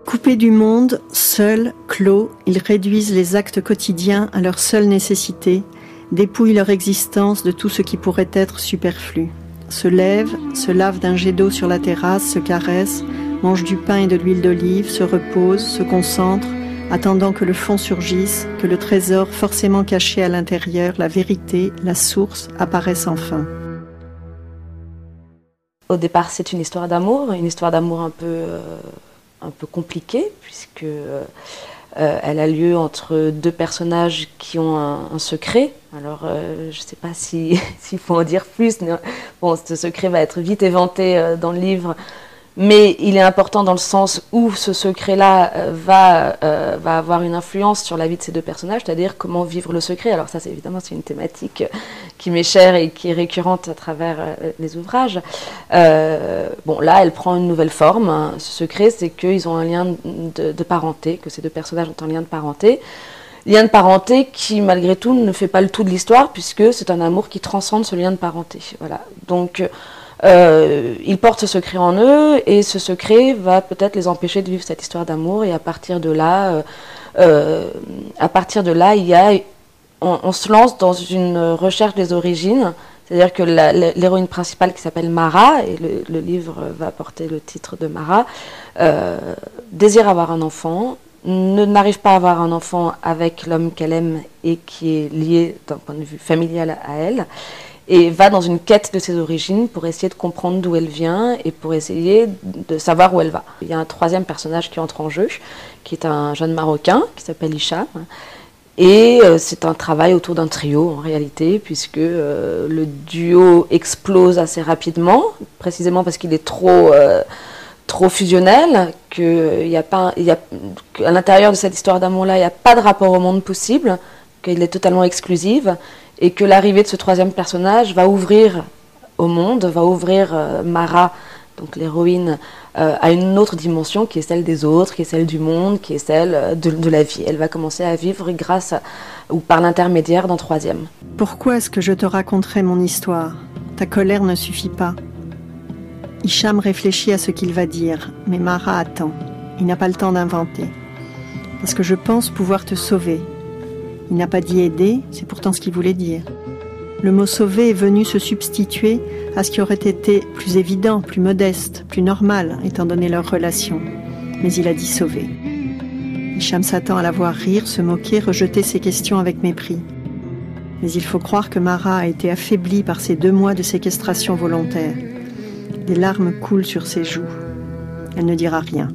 Coupés du monde, seuls, clos, ils réduisent les actes quotidiens à leur seule nécessité, dépouillent leur existence de tout ce qui pourrait être superflu. Se lèvent, se lavent d'un jet d'eau sur la terrasse, se caressent, mangent du pain et de l'huile d'olive, se reposent, se concentrent, attendant que le fond surgisse, que le trésor forcément caché à l'intérieur, la vérité, la source, apparaisse enfin. Au départ, c'est une histoire d'amour un peu compliquée, puisque elle a lieu entre deux personnages qui ont un secret. Alors, je ne sais pas s'il faut en dire plus. Mais, bon, ce secret va être vite éventé dans le livre, mais il est important dans le sens où ce secret-là va avoir une influence sur la vie de ces deux personnages, c'est-à-dire comment vivre le secret. Alors ça, évidemment, c'est une thématique qui m'est chère et qui est récurrente à travers les ouvrages. Bon, là, elle prend une nouvelle forme. Hein. Ce secret, c'est qu'ils ont un lien de parenté, que ces deux personnages ont un lien de parenté. Lien de parenté qui, malgré tout, ne fait pas le tout de l'histoire, puisque c'est un amour qui transcende ce lien de parenté. Voilà. Donc, ils portent ce secret en eux, et ce secret va peut-être les empêcher de vivre cette histoire d'amour. Et à partir de là, on se lance dans une recherche des origines. C'est-à-dire que l'héroïne principale, qui s'appelle Mara, et le livre va porter le titre de Mara, désire avoir un enfant, n'arrive pas à avoir un enfant avec l'homme qu'elle aime et qui est lié d'un point de vue familial à elle, et va dans une quête de ses origines pour essayer de comprendre d'où elle vient et pour essayer de savoir où elle va. Il y a un troisième personnage qui entre en jeu, qui est un jeune Marocain qui s'appelle Hicham. Et c'est un travail autour d'un trio en réalité, puisque le duo explose assez rapidement, précisément parce qu'il est trop fusionnel, qu'à l'intérieur de cette histoire d'amour-là, il n'y a pas de rapport au monde possible, qu'il est totalement exclusif, et que l'arrivée de ce troisième personnage va ouvrir au monde, va ouvrir Mara, donc l'héroïne, à une autre dimension qui est celle des autres, qui est celle du monde, qui est celle de la vie. Elle va commencer à vivre grâce ou par l'intermédiaire d'un troisième. Pourquoi est-ce que je te raconterai mon histoire? Ta colère ne suffit pas. Hicham réfléchit à ce qu'il va dire, mais Mara attend. Il n'a pas le temps d'inventer. Parce que je pense pouvoir te sauver. Il n'a pas dit aider, c'est pourtant ce qu'il voulait dire. Le mot sauver est venu se substituer à ce qui aurait été plus évident, plus modeste, plus normal, étant donné leur relation. Mais il a dit sauver. Hicham s'attend à la voir rire, se moquer, rejeter ses questions avec mépris. Mais il faut croire que Mara a été affaiblie par ces 2 mois de séquestration volontaire. Des larmes coulent sur ses joues. Elle ne dira rien.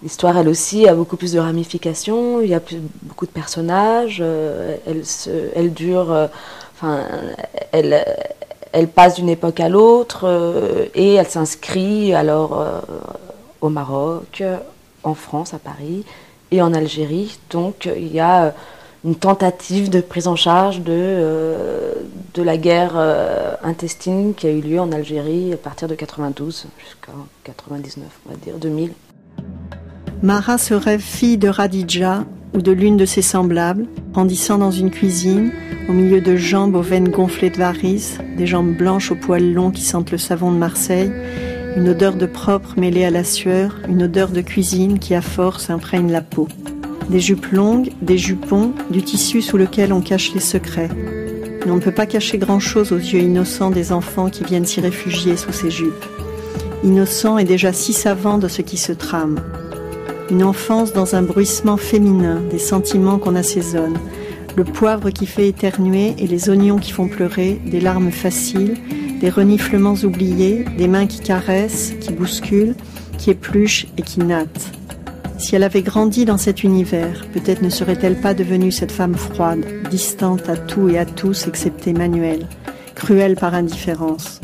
L'histoire, elle aussi, a beaucoup plus de ramifications, il y a beaucoup de personnages, elle dure, elle passe d'une époque à l'autre, et elle s'inscrit alors au Maroc, en France, à Paris, et en Algérie. Donc il y a une tentative de prise en charge de la guerre intestine qui a eu lieu en Algérie à partir de 92 jusqu'à 99, on va dire, 2000. Mara se rêve fille de Radija ou de l'une de ses semblables, grandissant dans une cuisine, au milieu de jambes aux veines gonflées de varices, des jambes blanches aux poils longs qui sentent le savon de Marseille, une odeur de propre mêlée à la sueur, une odeur de cuisine qui à force imprègne la peau. Des jupes longues, des jupons, du tissu sous lequel on cache les secrets. Mais on ne peut pas cacher grand-chose aux yeux innocents des enfants qui viennent s'y réfugier sous ces jupes. Innocents et déjà si savants de ce qui se trame. Une enfance dans un bruissement féminin, des sentiments qu'on assaisonne, le poivre qui fait éternuer et les oignons qui font pleurer, des larmes faciles, des reniflements oubliés, des mains qui caressent, qui bousculent, qui épluchent et qui nattent. Si elle avait grandi dans cet univers, peut-être ne serait-elle pas devenue cette femme froide, distante à tout et à tous excepté Manuel, cruelle par indifférence.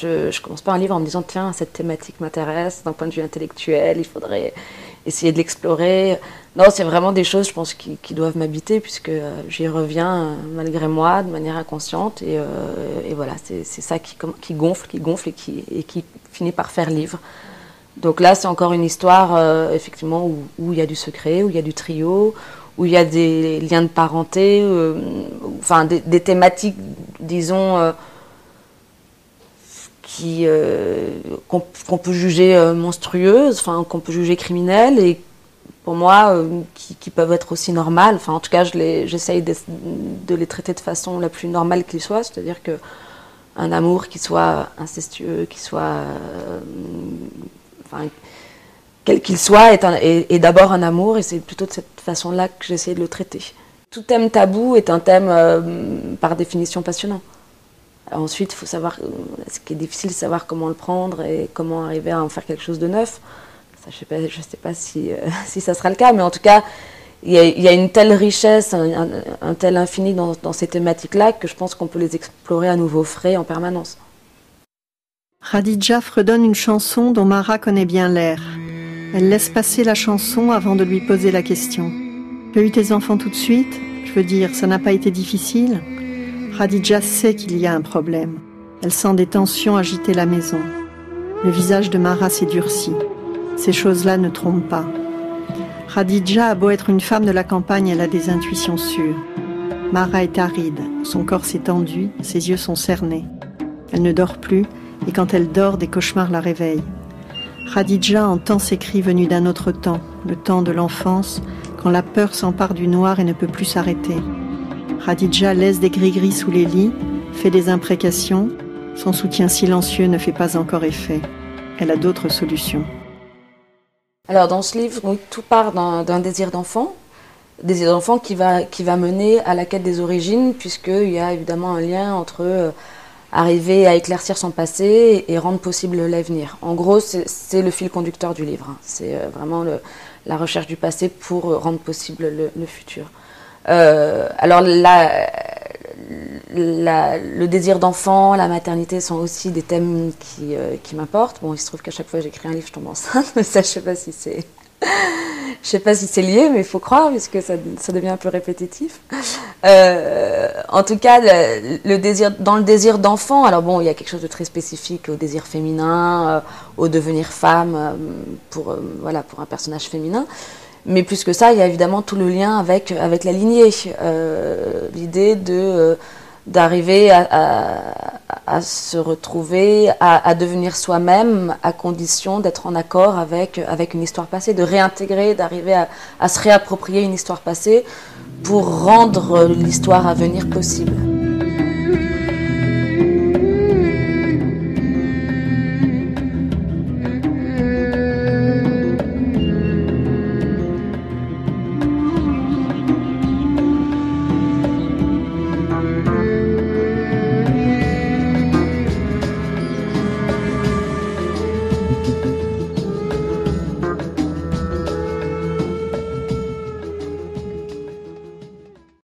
Je commence pas un livre en me disant « Tiens, cette thématique m'intéresse d'un point de vue intellectuel, il faudrait essayer de l'explorer ». Non, c'est vraiment des choses, je pense, qui doivent m'habiter, puisque j'y reviens malgré moi, de manière inconsciente. Et voilà, c'est ça qui gonfle et qui finit par faire livre. Donc là, c'est encore une histoire, effectivement, où il y a du secret, où il y a du trio, où il y a des liens de parenté, des thématiques, disons... qu'on peut juger monstrueuses, enfin qu'on peut juger criminelles, et pour moi qui peuvent être aussi normales. Enfin, en tout cas, j'essaye de les traiter de façon la plus normale qu'il soit, c'est-à-dire que un amour qui soit incestueux, qui soit, enfin, quel qu'il soit, est d'abord un amour, et c'est plutôt de cette façon-là que j'essaie de le traiter. Tout thème tabou est un thème par définition passionnant. Alors ensuite, il faut savoir, ce qui est difficile, c'est savoir comment le prendre et comment arriver à en faire quelque chose de neuf. Ça, je sais pas si ça sera le cas, mais en tout cas, il y a une telle richesse, un tel infini dans ces thématiques-là que je pense qu'on peut les explorer à nouveau frais en permanence. Khadija fredonne une chanson dont Mara connaît bien l'air. Elle laisse passer la chanson avant de lui poser la question. Tu as eu tes enfants tout de suite? Je veux dire, ça n'a pas été difficile? Khadija sait qu'il y a un problème. Elle sent des tensions agiter la maison. Le visage de Mara s'est durci. Ces choses-là ne trompent pas. Khadija a beau être une femme de la campagne, elle a des intuitions sûres. Mara est aride, son corps s'est tendu, ses yeux sont cernés. Elle ne dort plus, et quand elle dort, des cauchemars la réveillent. Khadija entend ces cris venus d'un autre temps, le temps de l'enfance, quand la peur s'empare du noir et ne peut plus s'arrêter. Khadija laisse des gris-gris sous les lits, fait des imprécations, son soutien silencieux ne fait pas encore effet. Elle a d'autres solutions. Alors dans ce livre, oui, tout part d'un désir d'enfant qui va mener à la quête des origines, puisqu'il y a évidemment un lien entre arriver à éclaircir son passé et rendre possible l'avenir. En gros, c'est le fil conducteur du livre. C'est vraiment la recherche du passé pour rendre possible le futur. Alors là, le désir d'enfant, la maternité sont aussi des thèmes qui m'importent. Bon, il se trouve qu'à chaque fois que j'écris un livre, je tombe enceinte, mais ça, je sais pas si c'est lié, mais il faut croire, puisque ça devient un peu répétitif. En tout cas, dans le désir d'enfant, alors bon, il y a quelque chose de très spécifique au désir féminin, au devenir femme, pour un personnage féminin. Mais plus que ça, il y a évidemment tout le lien avec la lignée. L'idée d'arriver à se retrouver, à devenir soi-même, à condition d'être en accord avec une histoire passée, de réintégrer, d'arriver à se réapproprier une histoire passée pour rendre l'histoire à venir possible.